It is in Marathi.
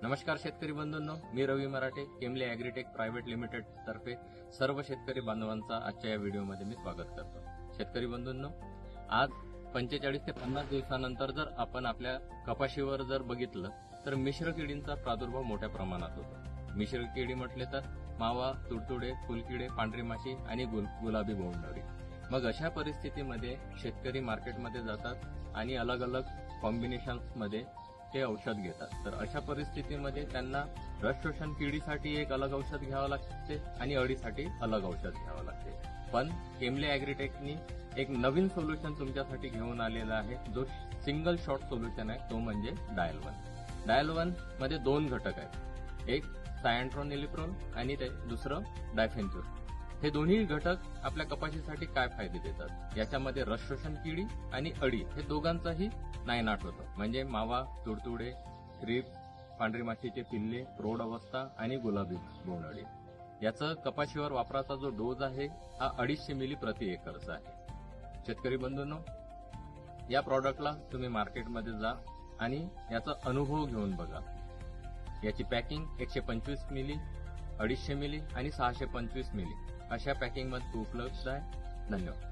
नमस्कार शेतकरी बंधूंनो, मी रवी मराठे, केमले ॲग्रीटेक प्रायव्हेट लिमिटेड तर्फे सर्व शेतकरी बांधवांचा आजच्या या व्हिडिओमध्ये मी स्वागत करतो। शेतकरी बंधूंनो, आज 45 ते 50 दिवसानंतर जर आपण आपल्या कपाशीवर जर बघितलं तर मिश्र किडींचा प्रादुर्भाव मोठ्या प्रमाणात होतो। मिश्र किडी म्हटले तर मावा, तुडतुडे, फुलकिडे, पांढरी माशी आणि गुलाबी बोंडअळी। मग अशा परिस्थितीमध्ये शेतकरी मार्केटमध्ये जातात आणि अलग अलग कॉम्बिनेशन्समध्ये ते औषध घेतात। तर अशा परिस्थितीमध्ये त्यांना रस शोषण किडीसाठी एक अलग औषध घ्यावं लागते आणि अळीसाठी अलग औषध घ्यावं लागते। पण केमले ॲग्रीटेकनी एक नवीन सोल्युशन तुमच्यासाठी घेऊन आलेला आहे, जो सिंगल शॉट सोल्युशन आहे, तो म्हणजे डायल-1। डायल-1 मध्ये दोन घटक आहेत, एक सायंट्रोनिलिप्रोल आणि दुसरं डायफेन्चुर। हे दोन्ही घटक आपल्या कपाशीसाठी काय फायदे देतात? याच्यामध्ये रस शोषण किडी आणि अळी हे दोघांचाही नायनाट होतो, म्हणजे मावा, तुडतुडे, थ्रिप्स, पांढरी माशीचे पिल्ले, प्रौढ अवस्था आणि गुलाबी बोंडअळी। याचं कपाशीवर वापराचा जो डोज आहे हा 250 मिली प्रति एकरचा आहे। शेतकरी बंधूंनो, या प्रॉडक्टला तुम्ही मार्केटमध्ये जा आणि याचा अनुभव घेऊन बघा। याची पॅकिंग 125 मिली, 250 मिली आणि 625 मिली अशा पॅकिंगमध्ये उपलब्ध आहे। धन्यवाद।